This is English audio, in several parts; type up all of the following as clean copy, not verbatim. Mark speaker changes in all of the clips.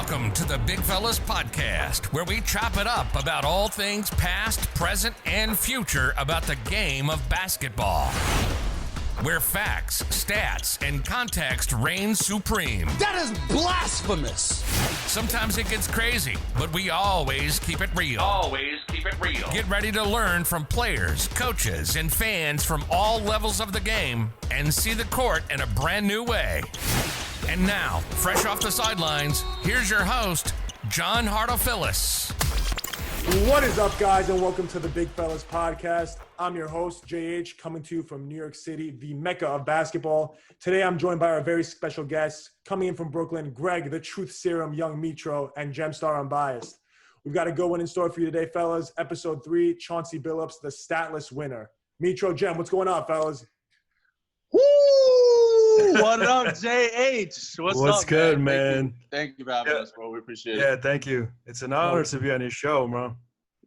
Speaker 1: Welcome to the Big Fellas Podcast, where we chop it up about all things past, present, and future about the game of basketball. Where facts, stats, and context reign supreme.
Speaker 2: That is blasphemous!
Speaker 1: Sometimes it gets crazy, but we always keep it real. Get ready to learn from players, coaches, and fans from all levels of the game and see the court in a brand new way. And now, fresh off the sidelines, here's your host, John Hartofilis.
Speaker 3: What is up, guys, and welcome to the Big Fellas Podcast. I'm your host, JH, coming to you from New York City, the mecca of basketball. Today, I'm joined by our very special guests, coming in from Brooklyn, Greg, the Truth Serum, Young Mitro, and Gemstar Unbiased. We've got a good one in store for you today, fellas. Episode 3, Chauncey Billups, the Statless winner. Mitro, Gem, what's going on, fellas?
Speaker 4: Woo! What up, JH? What's
Speaker 5: up, good, man?
Speaker 4: Thank you for having us, bro. We appreciate it.
Speaker 5: Yeah, thank you. It's an honor to be on your show, bro.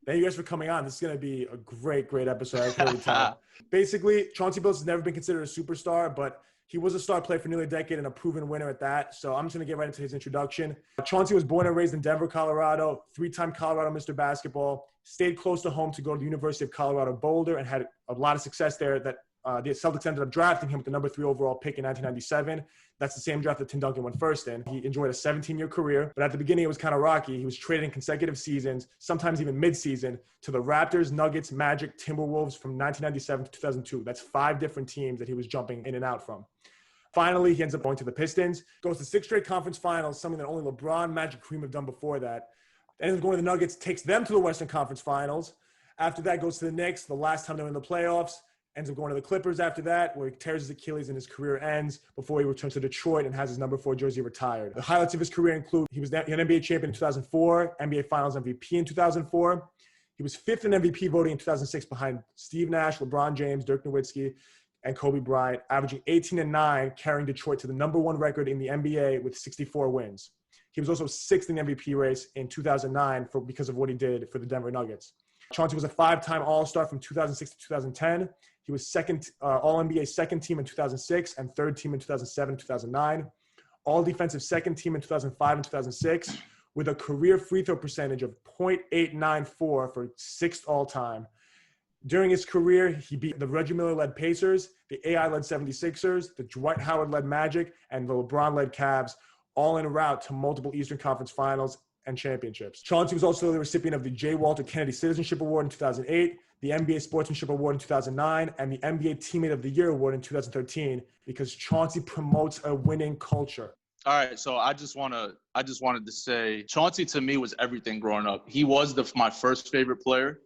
Speaker 3: Thank you guys for coming on. This is going to be a great episode. I can really tell. Basically, Chauncey Billups has never been considered a superstar, but he was a star player for nearly a decade and a proven winner at that. So I'm just going to get right into his introduction. Chauncey was born and raised in Denver, Colorado, 3-time Colorado Mr. Basketball, stayed close to home to go to the University of Colorado Boulder, and had a lot of success there. That the Celtics ended up drafting him with the number 3 overall pick in 1997. That's the same draft that Tim Duncan went first in. He enjoyed a 17-year career, but at the beginning it was kind of rocky. He was traded in consecutive seasons, sometimes even mid-season, to the Raptors, Nuggets, Magic, Timberwolves from 1997 to 2002. That's 5 different teams that he was jumping in and out from. Finally, he ends up going to the Pistons, goes to 6 straight conference finals, something that only LeBron, Magic, Kareem have done before that. Ends up going to the Nuggets, takes them to the Western Conference Finals. After that, goes to the Knicks, the last time they were in the playoffs. Ends up going to the Clippers after that, where he tears his Achilles and his career ends before he returns to Detroit and has his number 4 jersey retired. The highlights of his career include he was an NBA champion in 2004, NBA Finals MVP in 2004. He was 5th in MVP voting in 2006 behind Steve Nash, LeBron James, Dirk Nowitzki, and Kobe Bryant, averaging 18 and 9, carrying Detroit to the number 1 record in the NBA with 64 wins. He was also 6th in the MVP race in 2009 because of what he did for the Denver Nuggets. Chauncey was a 5-time All-Star from 2006 to 2010. He was second All-NBA second team in 2006 and third team in 2007 and 2009. All-defensive second team in 2005 and 2006 with a career free throw percentage of .894 for 6th all-time. During his career, he beat the Reggie Miller-led Pacers, the AI-led 76ers, the Dwight Howard-led Magic, and the LeBron-led Cavs, all en route to multiple Eastern Conference Finals and championships. Chauncey was also the recipient of the J. Walter Kennedy Citizenship Award in 2008, the NBA Sportsmanship Award in 2009, and the NBA Teammate of the Year Award in 2013 because Chauncey promotes a winning culture.
Speaker 4: All right, so I just wanted to say Chauncey to me was everything growing up. He was my first favorite player.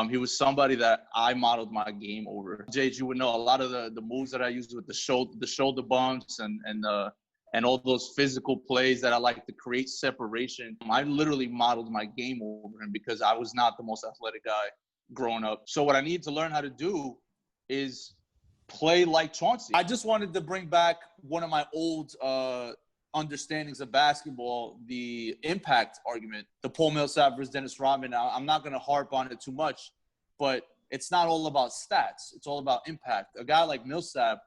Speaker 4: He was somebody that I modeled my game over. JJ, you would know a lot of the moves that I used with the shoulder bumps and all those physical plays that I like to create separation. I literally modeled my game over him because I was not the most athletic guy growing up. So what I need to learn how to do is play like Chauncey. I just wanted to bring back one of my old understandings of basketball, the impact argument, the Paul Millsap versus Dennis Rodman. I'm not going to harp on it too much, but it's not all about stats. It's all about impact. A guy like Millsap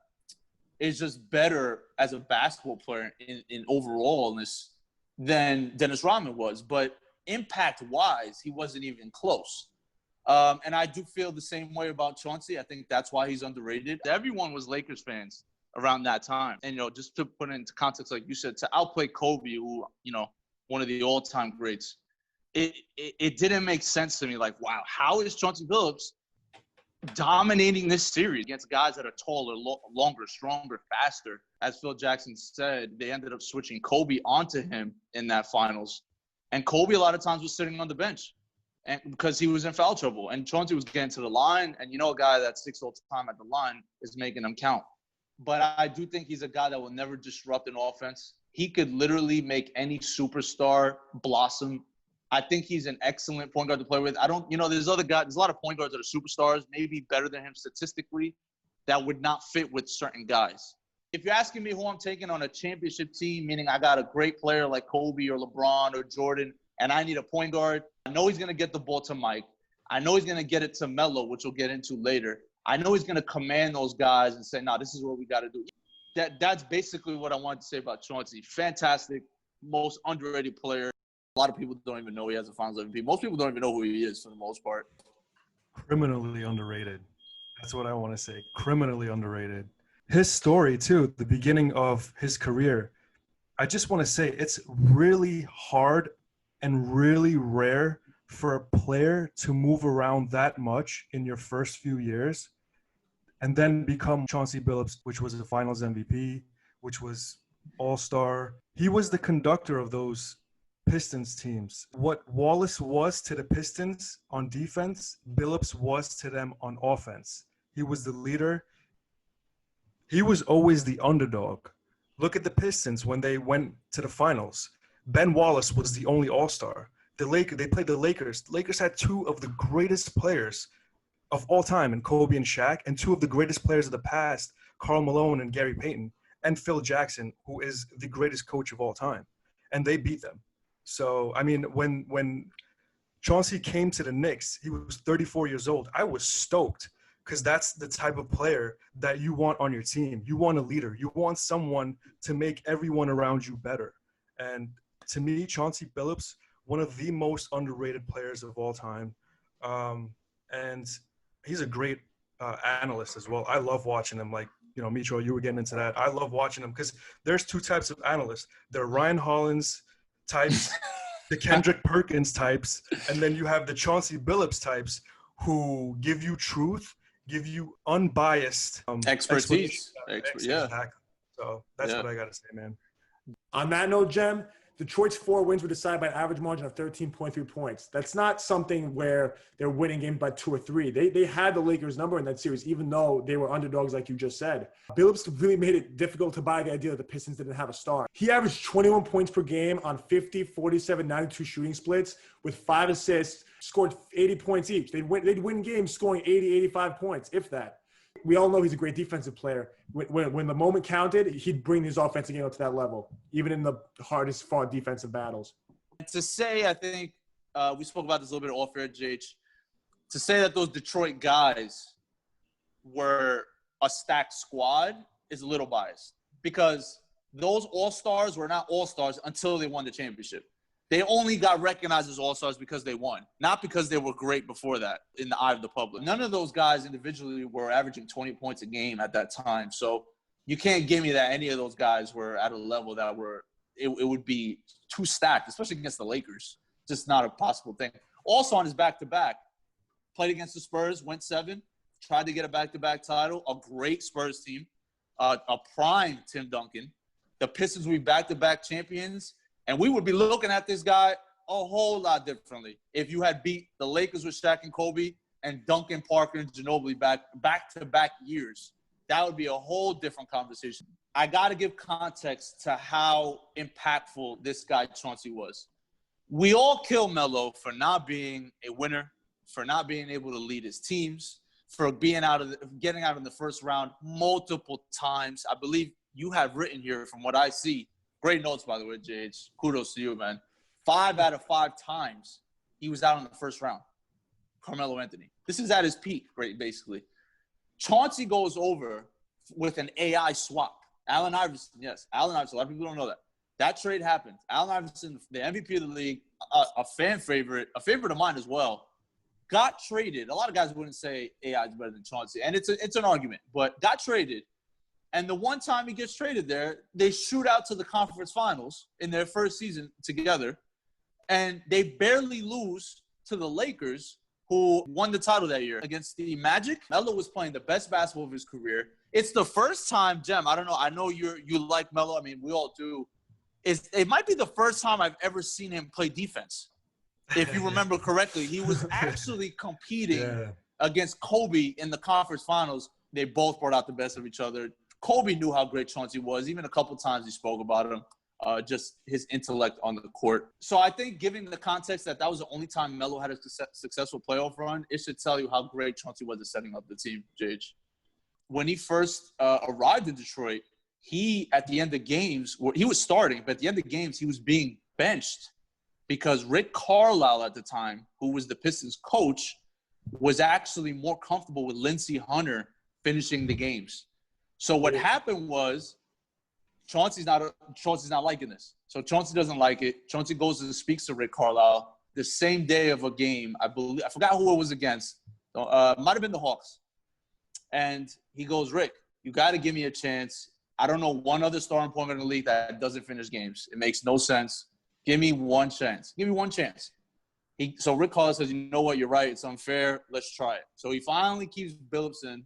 Speaker 4: is just better as a basketball player in overallness than Dennis Rodman was. But impact-wise, he wasn't even close. And I do feel the same way about Chauncey. I think that's why he's underrated. Everyone was Lakers fans around that time. And, just to put it into context, like you said, to outplay Kobe, who, one of the all-time greats, it didn't make sense to me. Like, wow, how is Chauncey Billups dominating this series against guys that are taller, longer, stronger, faster? As Phil Jackson said, they ended up switching Kobe onto him in that finals. And Kobe, a lot of times, was sitting on the bench. And because he was in foul trouble. And Chauncey was getting to the line. And a guy that's 6 all time at the line is making them count. But I do think he's a guy that will never disrupt an offense. He could literally make any superstar blossom. I think he's an excellent point guard to play with. There's other guys, there's a lot of point guards that are superstars, maybe better than him statistically, that would not fit with certain guys. If you're asking me who I'm taking on a championship team, meaning I got a great player like Kobe or LeBron or Jordan, and I need a point guard, I know he's going to get the ball to Mike. I know he's going to get it to Melo, which we'll get into later. I know he's going to command those guys and say, this is what we got to do. That's basically what I wanted to say about Chauncey. Fantastic. most underrated player. A lot of people don't even know he has a Finals MVP. Most people don't even know who he is for the most part.
Speaker 5: Criminally underrated. That's what I want to say. Criminally underrated. His story, too, the beginning of his career, I just want to say it's really hard and really rare for a player to move around that much in your first few years and then become Chauncey Billups, which was the Finals MVP, which was All-Star. He was the conductor of those Pistons teams. What Wallace was to the Pistons on defense, Billups was to them on offense. He was the leader. He was always the underdog. Look at the Pistons when they went to the finals. Ben Wallace was the only All-Star. They played the Lakers. The Lakers had two of the greatest players of all time in Kobe and Shaq, and two of the greatest players of the past, Karl Malone and Gary Payton, and Phil Jackson, who is the greatest coach of all time. And they beat them. So, I mean, when Chauncey came to the Knicks, he was 34 years old. I was stoked because that's the type of player that you want on your team. You want a leader. You want someone to make everyone around you better. And to me, Chauncey Billups, one of the most underrated players of all time. And he's a great analyst as well. I love watching him. Like, you know, Mitro, you were getting into that. I love watching him because there's two types of analysts. There are Ryan Hollins types, the Kendrick Perkins types, and then you have the Chauncey Billups types who give you truth, give you unbiased
Speaker 4: Expertise. Yeah.
Speaker 5: Exactly. So that's what I got to say, man.
Speaker 3: On that note, Jem, Detroit's 4 wins were decided by an average margin of 13.3 points. That's not something where they're winning games by 2 or 3. They had the Lakers' number in that series, even though they were underdogs, like you just said. Billups really made it difficult to buy the idea that the Pistons didn't have a star. He averaged 21 points per game on 50, 47, 92 shooting splits with 5 assists, scored 80 points each. They'd win games scoring 80, 85 points, if that. We all know he's a great defensive player. When the moment counted, he'd bring his offensive game up to that level, even in the hardest fought defensive battles.
Speaker 4: To say, I think we spoke about this a little bit off air, JH. To say that those Detroit guys were a stacked squad is a little biased because those All-Stars were not All-Stars until they won the championship. They only got recognized as All-Stars because they won, not because they were great before that in the eye of the public. None of those guys individually were averaging 20 points a game at that time. So you can't give me that any of those guys were at a level that it would be too stacked, especially against the Lakers. Just not a possible thing. Also on his back-to-back, played against the Spurs, went 7, tried to get a back-to-back title, a great Spurs team, a prime Tim Duncan. The Pistons would be back-to-back champions. And we would be looking at this guy a whole lot differently if you had beat the Lakers with Shaq and Kobe and Duncan, Parker, and Ginobili back-to-back years. That would be a whole different conversation. I got to give context to how impactful this guy Chauncey was. We all kill Melo for not being a winner, for not being able to lead his teams, for getting out in the first round multiple times. I believe you have written here from what I see. Great notes, by the way, JH. Kudos to you, man. 5 out of 5 times he was out in the first round. Carmelo Anthony. This is at his peak, right, basically. Chauncey goes over with an AI swap. Allen Iverson, yes. Allen Iverson. A lot of people don't know that. That trade happened. Allen Iverson, the MVP of the league, a fan favorite, a favorite of mine as well, got traded. A lot of guys wouldn't say AI is better than Chauncey, and it's an argument, but got traded. And the one time he gets traded there, they shoot out to the conference finals in their first season together, and they barely lose to the Lakers, who won the title that year against the Magic. Melo was playing the best basketball of his career. It's the first time, Jem, I don't know, I know you like Melo. I mean, we all do. It might be the first time I've ever seen him play defense. If you remember correctly, he was actually competing against Kobe in the conference finals. They both brought out the best of each other. Kobe knew how great Chauncey was. Even a couple times he spoke about him, just his intellect on the court. So I think giving the context that was the only time Melo had a successful playoff run, it should tell you how great Chauncey was at setting up the team, JH. When he first arrived in Detroit, at the end of games, he was starting, but at the end of games, he was being benched because Rick Carlisle at the time, who was the Pistons coach, was actually more comfortable with Lindsey Hunter finishing the games. So what happened was Chauncey's not liking this. So Chauncey doesn't like it. Chauncey goes and speaks to Rick Carlisle the same day of a game. I forgot who it was against. Might have been the Hawks. And he goes, Rick, you got to give me a chance. I don't know one other starting point in the league that doesn't finish games. It makes no sense. Give me one chance. Give me one chance. So Rick Carlisle says, you know what? You're right. It's unfair. Let's try it. So he finally keeps Billups in,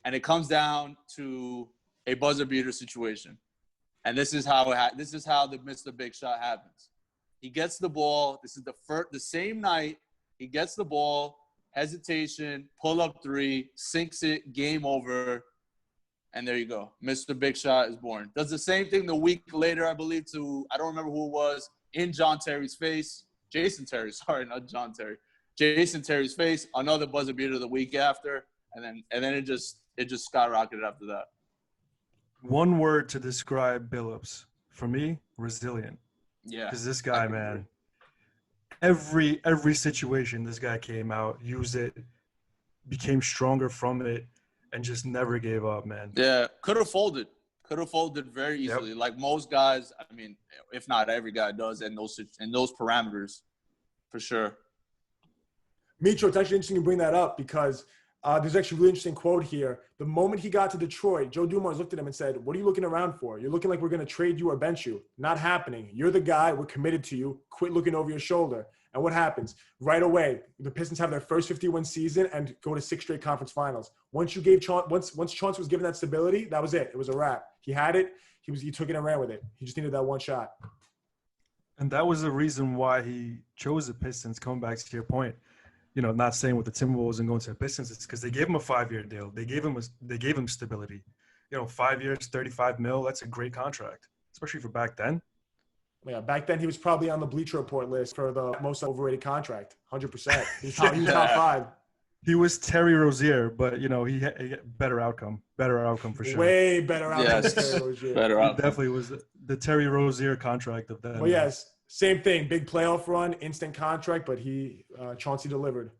Speaker 4: and it comes down to a buzzer beater situation. And this is how the Mr. Big Shot happens. He gets the ball. This is the same night. He gets the ball, hesitation, pull up three, sinks it, game over. And there you go. Mr. Big Shot is born. Does the same thing the week later, I believe, I don't remember who it was, in John Terry's face. Jason Terry, sorry, not John Terry. Jason Terry's face, another buzzer beater the week after. And then it just skyrocketed after that.
Speaker 5: One word to describe Billups, for me, resilient.
Speaker 4: Yeah.
Speaker 5: Because this guy, man, every situation this guy came out, used it, became stronger from it, and just never gave up, man.
Speaker 4: Yeah, could have folded very easily. Yep. Like most guys, I mean, if not every guy does in those parameters, for sure.
Speaker 3: Mitro, it's actually interesting you bring that up because there's actually a really interesting quote here. The moment he got to Detroit, Joe Dumars looked at him and said, what are you looking around for? You're looking like we're going to trade you or bench you. Not happening. You're the guy. We're committed to you. Quit looking over your shoulder. And what happens? Right away, the Pistons have their first 50-win season and go to 6 straight conference finals. Once Chauncey was given that stability, that was it. It was a wrap. He had it. He took it and ran with it. He just needed that one shot.
Speaker 5: And that was the reason why he chose the Pistons, coming back to your point. You know, not staying with the Timberwolves and going to the Pistons. It's because they gave him a 5-year deal. They gave him stability. You know, 5 years, $35 million. That's a great contract, especially for back then.
Speaker 3: Yeah, back then he was probably on the Bleacher Report list for the most overrated contract. 100%. He was top 5.
Speaker 5: He was Terry Rozier, but you know he had better outcome for sure.
Speaker 3: Way better outcome.
Speaker 4: Yes,
Speaker 3: than Terry Rozier.
Speaker 4: better outcome.
Speaker 5: Definitely was the Terry Rozier contract of that.
Speaker 3: Well, yes. Same thing, big playoff run, instant contract, but Chauncey delivered.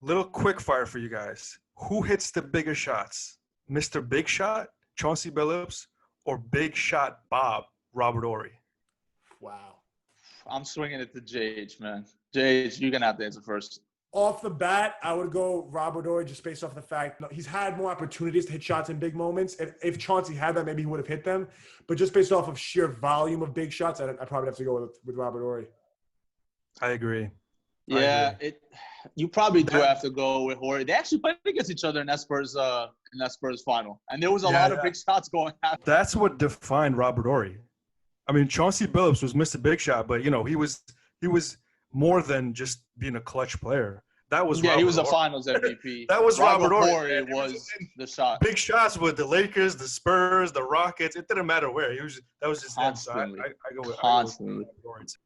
Speaker 5: Little quick fire for you guys. Who hits the bigger shots? Mr. Big Shot, Chauncey Billups, or Big Shot Bob, Robert Horry?
Speaker 3: Wow.
Speaker 4: I'm swinging it to JH, man. JH, you're going to have to answer first.
Speaker 3: Off the bat, I would go Robert Horry just based off the fact he's had more opportunities to hit shots in big moments. If Chauncey had that, maybe he would have hit them. But just based off of sheer volume of big shots, I'd probably have to go with Robert Horry.
Speaker 5: I agree.
Speaker 4: Yeah, you probably do have to go with Horry. They actually played against each other in that Spurs final, and there was a lot of big shots going on.
Speaker 5: That's what defined Robert Horry. I mean, Chauncey Billups was Mr. Big Shot, but you know he was more than just being a clutch player. That was
Speaker 4: he was a Finals MVP.
Speaker 5: That was Robert Horry.
Speaker 4: It was the shot.
Speaker 5: Big shots with the Lakers, the Spurs, the Rockets. It didn't matter where. That was just
Speaker 4: constantly.
Speaker 5: I go with Horry.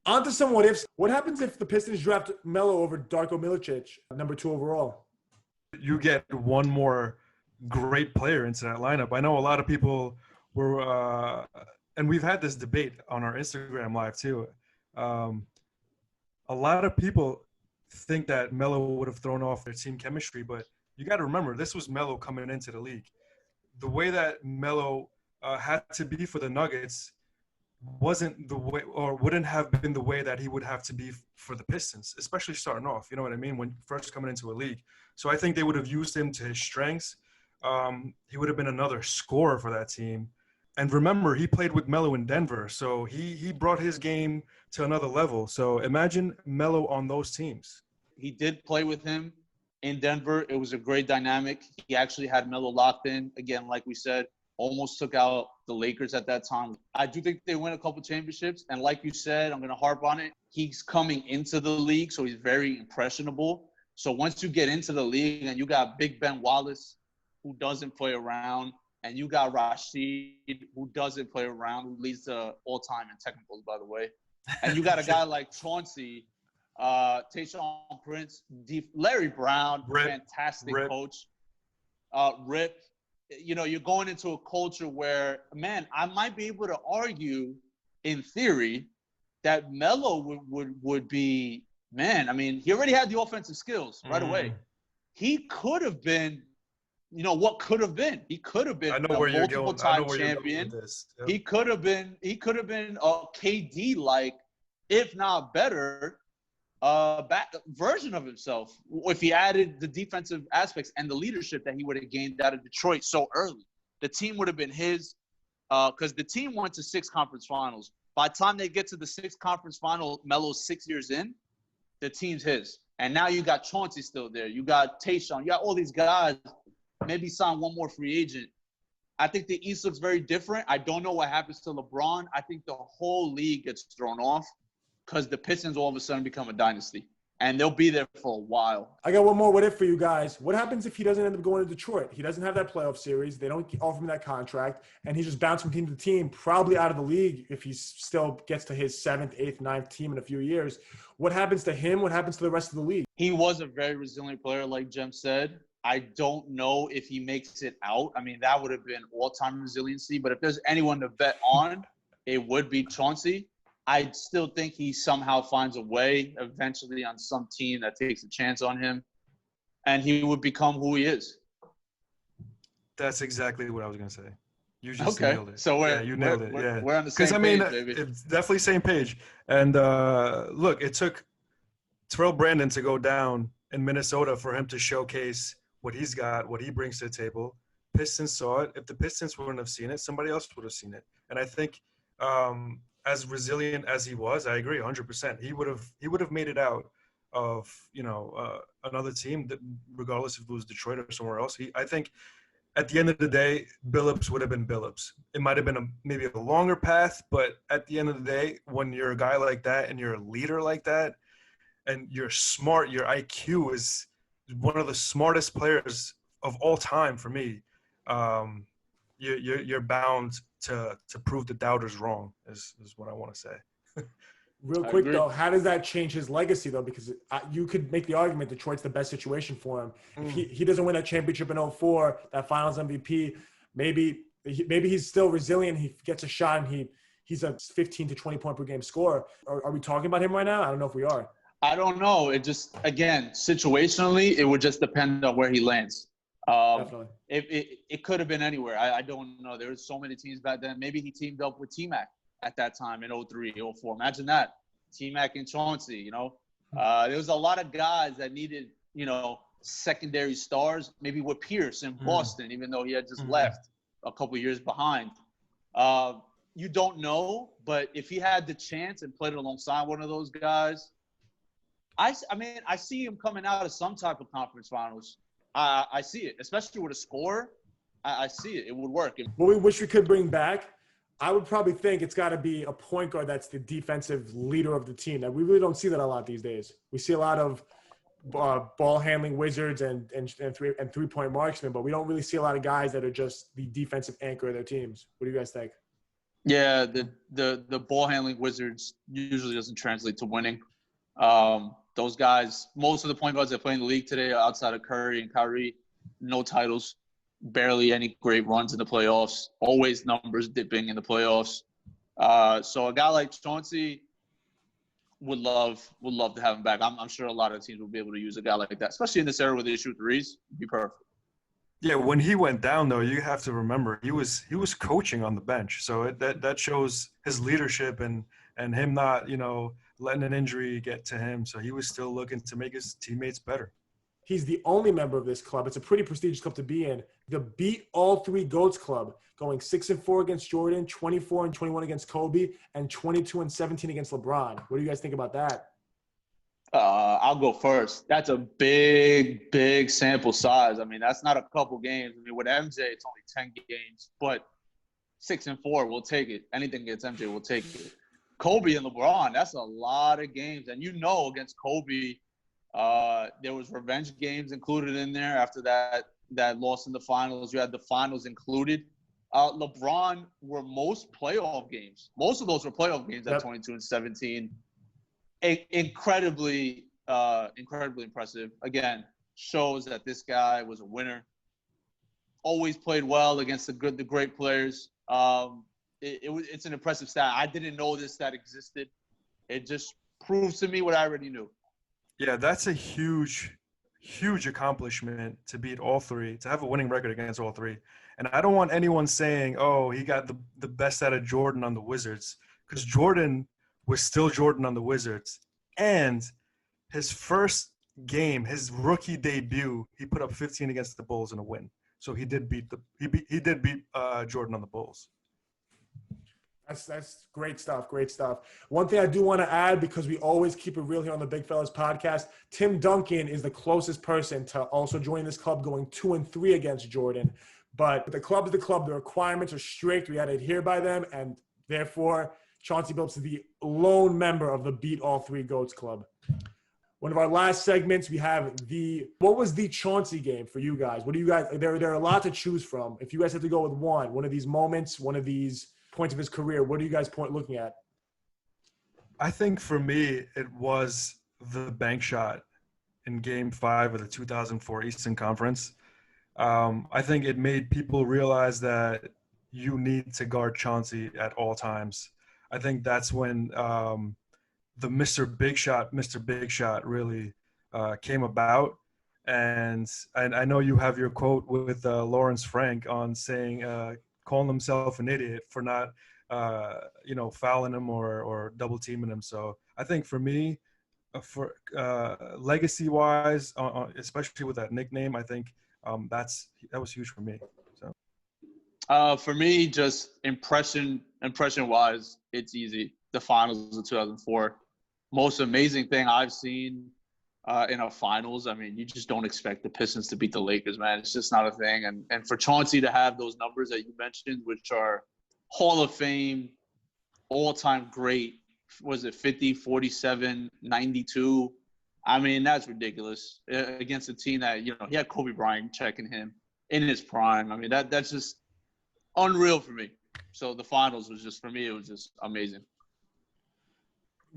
Speaker 3: On to some what ifs. What happens if the Pistons draft Melo over Darko Milicic, number 2 overall?
Speaker 5: You get one more great player into that lineup. I know a lot of people were, and we've had this debate on our Instagram live too. A lot of people think that Melo would have thrown off their team chemistry, but you got to remember, this was Melo coming into the league. The way that Melo had to be for the Nuggets wasn't the way, or wouldn't have been the way that he would have to be for the Pistons, especially starting off, you know what I mean, when first coming into a league. So I think they would have used him to his strengths. He would have been another scorer for that team. And remember, he played with Melo in Denver, so he brought his game to another level. So imagine Melo on those teams.
Speaker 4: He did play with him in Denver. It was a great dynamic. He actually had Melo locked in. Again, like we said, almost took out the Lakers at that time. I do think they win a couple championships. And like you said, I'm going to harp on it. He's coming into the league, so he's very impressionable. So once you get into the league and you got Big Ben Wallace, who doesn't play around, and you got Rashid, who doesn't play around, who leads the all-time in technicals, by the way. And you got a guy like Chauncey, Tayshaun Prince, Larry Brown, fantastic coach. Rip, you know, you're going into a culture where, man, I might be able to argue, in theory, that Melo would be, man, I mean, he already had the offensive skills right away. He could have been what could have been. He could have been
Speaker 5: I know
Speaker 4: a
Speaker 5: where you're going. I know
Speaker 4: multiple-time
Speaker 5: where you're going
Speaker 4: champion.
Speaker 5: with this. Yep.
Speaker 4: He could have been a KD-like, if not better, back version of himself if he added the defensive aspects and the leadership that he would have gained out of Detroit so early. The team would have been his, because the team went to 6 conference finals. By the time they get to the 6th conference final, Melo's 6 years in, the team's his. And now you got Chauncey still there. You got Tayshaun. You got all these guys. Maybe sign one more free agent. I think the East looks very different. I don't know what happens to LeBron. I think the whole league gets thrown off because the Pistons all of a sudden become a dynasty. And they'll be there for a while.
Speaker 3: I got one more what if for you guys. What happens if he doesn't end up going to Detroit? He doesn't have that playoff series. They don't offer him that contract. And he just bounced from team to team, probably out of the league if he still gets to his 7th, 8th, 9th team in a few years. What happens to him? What happens to the rest of the league?
Speaker 4: He was a very resilient player, like Jem said. I don't know if he makes it out. I mean, that would have been all-time resiliency. But if there's anyone to bet on, it would be Chauncey. I still think he somehow finds a way eventually on some team that takes a chance on him, and he would become who he is.
Speaker 5: That's exactly what I was going to say. You just nailed it.
Speaker 4: So
Speaker 5: you nailed it. Yeah,
Speaker 4: we're on the same page, baby.
Speaker 5: It's definitely same page. And look, it took Terrell Brandon to go down in Minnesota for him to showcase what he's got, what he brings to the table. Pistons saw it. If the Pistons wouldn't have seen it, somebody else would have seen it. And I think as resilient as he was, I agree 100%. He would have made it out of another team, that regardless if it was Detroit or somewhere else. I think at the end of the day, Billups would have been Billups. It might have been maybe a longer path, but at the end of the day, when you're a guy like that and you're a leader like that, and you're smart, your IQ is one of the smartest players of all time for me. You're bound to prove the doubters wrong is what I want to say.
Speaker 3: Real quick, though, how does that change his legacy, though? Because you could make the argument Detroit's the best situation for him. If he doesn't win that championship in 2004, that finals MVP, maybe he's still resilient. He gets a shot and he's a 15 to 20 point per game scorer. Are we talking about him right now? I don't know if we are.
Speaker 4: I don't know. It just, again, situationally, it would just depend on where he lands.
Speaker 3: Definitely.
Speaker 4: It could have been anywhere. I don't know. There were so many teams back then. Maybe he teamed up with T-Mac at that time in 03, 04. Imagine that. T-Mac and Chauncey, There was a lot of guys that needed, secondary stars, maybe with Pierce in Boston, even though he had just left a couple years behind. You don't know, but if he had the chance and played alongside one of those guys, I see him coming out of some type of conference finals. I see it, especially with a scorer. I see it. It would work.
Speaker 3: What we wish we could bring back, I would probably think it's got to be a point guard that's the defensive leader of the team. That we really don't see that a lot these days. We see a lot of ball handling wizards and 3-point marksmen, but we don't really see a lot of guys that are just the defensive anchor of their teams. What do you guys think?
Speaker 4: Yeah, the ball handling wizards usually doesn't translate to winning. Those guys, most of the point guards that play in the league today are outside of Curry and Kyrie, no titles, barely any great runs in the playoffs, always numbers dipping in the playoffs. So a guy like Chauncey would love to have him back. I'm sure a lot of teams will be able to use a guy like that, especially in this era where they shoot threes. It'd be perfect.
Speaker 5: Yeah, when he went down, though, you have to remember he was coaching on the bench, so that shows his leadership and him not letting an injury get to him. So he was still looking to make his teammates better.
Speaker 3: He's the only member of this club. It's a pretty prestigious club to be in. The Beat All Three GOATs Club, going 6-4 against Jordan, 24-21 against Kobe, and 22-17 against LeBron. What do you guys think about that?
Speaker 4: I'll go first. That's a big sample size. I mean, that's not a couple games. I mean, with MJ, it's only 10 games, but 6-4, we'll take it. Anything against MJ, we'll take it. Kobe and LeBron, that's a lot of games. And against Kobe, there was revenge games included in there after that loss in the finals. You had the finals included. LeBron were most playoff games. Most of those were playoff games at 22-17. Incredibly impressive. Again, shows that this guy was a winner. Always played well against the great players. It's an impressive stat. I didn't know this stat existed. It just proves to me what I already knew.
Speaker 5: Yeah, that's a huge huge accomplishment to beat all three, to have a winning record against all three. And I don't want anyone saying, oh, he got the best out of Jordan on the Wizards, because Jordan was still Jordan on the Wizards. And his first game, his rookie debut, he put up 15 against the Bulls in a win. So he did beat Jordan on the Bulls.
Speaker 3: That's great stuff. Great stuff. One thing I do want to add, because we always keep it real here on the Big Fellas podcast, Tim Duncan is the closest person to also join this club, going 2-3 against Jordan. But the club is the club. The requirements are strict. We had to adhere by them, and therefore Chauncey Billups is the lone member of the Beat All Three Goats Club. One of our last segments, we have what was the Chauncey game for you guys? What do you guys? There are a lot to choose from. If you guys have to go with one of these moments, one of these points of his career, what are you guys looking at?
Speaker 5: I think for me, it was the bank shot in Game 5 of the 2004 Eastern Conference. I think it made people realize that you need to guard Chauncey at all times. I think that's when the Mr. Big Shot really came about. And I know you have your quote with Lawrence Frank on saying, calling himself an idiot for not, fouling him or double teaming him. So I think for me, for legacy wise, especially with that nickname, I think that was huge for me. So
Speaker 4: for me, just impression wise, it's easy. The finals of 2004, most amazing thing I've seen in a finals. I mean, you just don't expect the Pistons to beat the Lakers, man. It's just not a thing. And for Chauncey to have those numbers that you mentioned, which are Hall of Fame, all-time great, was it 50, 47, 92? I mean, that's ridiculous against a team that, he had Kobe Bryant checking him in his prime. I mean, that's just unreal for me. So the finals was just, for me, it was just amazing.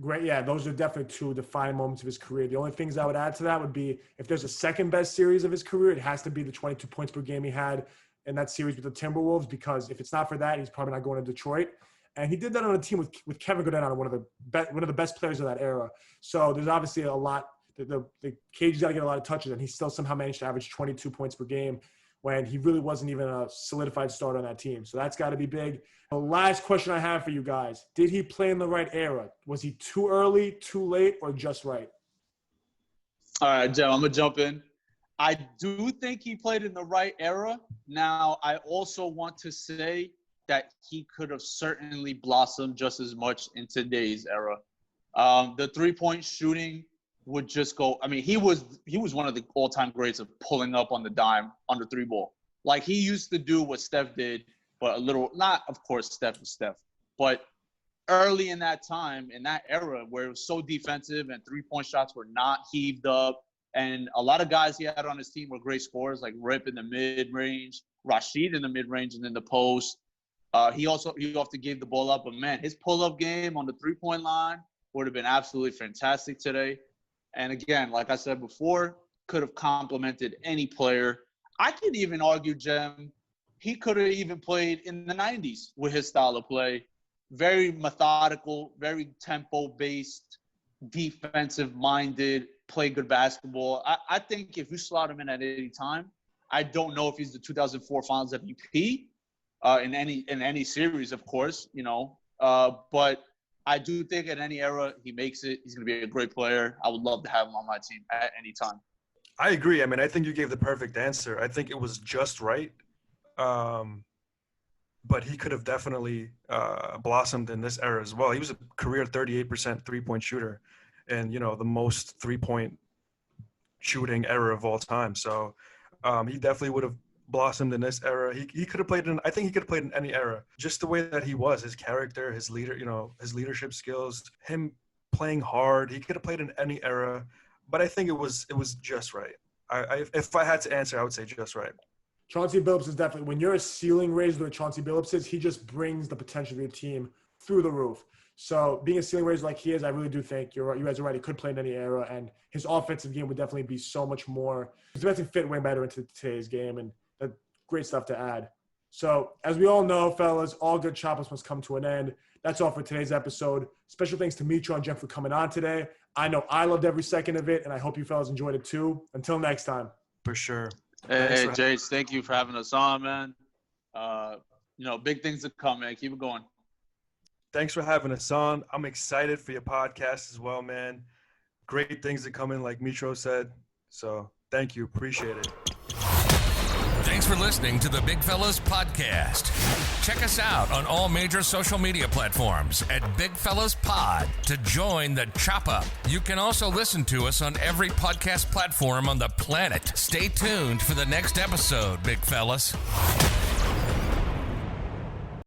Speaker 3: Great. Yeah, those are definitely two defining moments of his career. The only things I would add to that would be, if there's a second best series of his career, it has to be the 22 points per game he had in that series with the Timberwolves, because if it's not for that, he's probably not going to Detroit. And he did that on a team with Kevin Garnett, one of the best players of that era. So there's obviously a lot. The KG's got to get a lot of touches, and he still somehow managed to average 22 points per game when he really wasn't even a solidified starter on that team. So that's got to be big. The last question I have for you guys: did he play in the right era? Was he too early, too late, or just right?
Speaker 4: All right, Jim, I'm going to jump in. I do think he played in the right era. Now, I also want to say that he could have certainly blossomed just as much in today's era. The three-point shooting would just go. I mean, he was one of the all-time greats of pulling up on the dime on the three ball. Like, he used to do what Steph did, but a little, not, of course, Steph is Steph, but early in that time, in that era where it was so defensive and three-point shots were not heaved up, and a lot of guys he had on his team were great scorers, like Rip in the mid-range, Rashid in the mid-range, and in the post. He often gave the ball up, but man, his pull-up game on the three-point line would have been absolutely fantastic today. And again, like I said before, could have complemented any player. I could even argue, Jem, he could have even played in the 90s with his style of play. Very methodical, very tempo-based, defensive-minded, play good basketball. I think if you slot him in at any time, I don't know if he's the 2004 Finals MVP in any series, of course, but I do think at any era he makes it. He's going to be a great player. I would love to have him on my team at any time.
Speaker 5: I agree. I mean, I think you gave the perfect answer. I think it was just right. But he could have definitely blossomed in this era as well. He was a career 38% three-point shooter and, the most three-point shooting era of all time. So he definitely would have blossomed in this era. He could have played I think he could have played in any era. Just the way that he was, his character, his his leadership skills, him playing hard. He could have played in any era, but I think it was just right. If I had to answer, I would say just right.
Speaker 3: Chauncey Billups is definitely, when you're a ceiling raiser like Chauncey Billups is, he just brings the potential of your team through the roof. So being a ceiling raiser like he is, I really do think you guys are right. He could play in any era, and his offensive game would definitely be so much more. His defensive fit way better into today's game, and that's great stuff to add. So as we all know, fellas, all good choppies must come to an end. That's all for today's episode. Special thanks to Mitro and Jen for coming on today. I know I loved every second of it, and I hope you fellas enjoyed it too. Until next time.
Speaker 5: For sure.
Speaker 4: Hey, Jace, thank you for having us on, man. Big things to come, man. Keep it going.
Speaker 5: Thanks for having us on. I'm excited for your podcast as well, man. Great things to come in, like Mitro said. So thank you. Appreciate it.
Speaker 1: Thanks for listening to the Big Fellas Podcast. Check us out on all major social media platforms at Big Fellas Pod to join the chop up. You can also listen to us on every podcast platform on the planet. Stay tuned for the next episode, Big Fellas.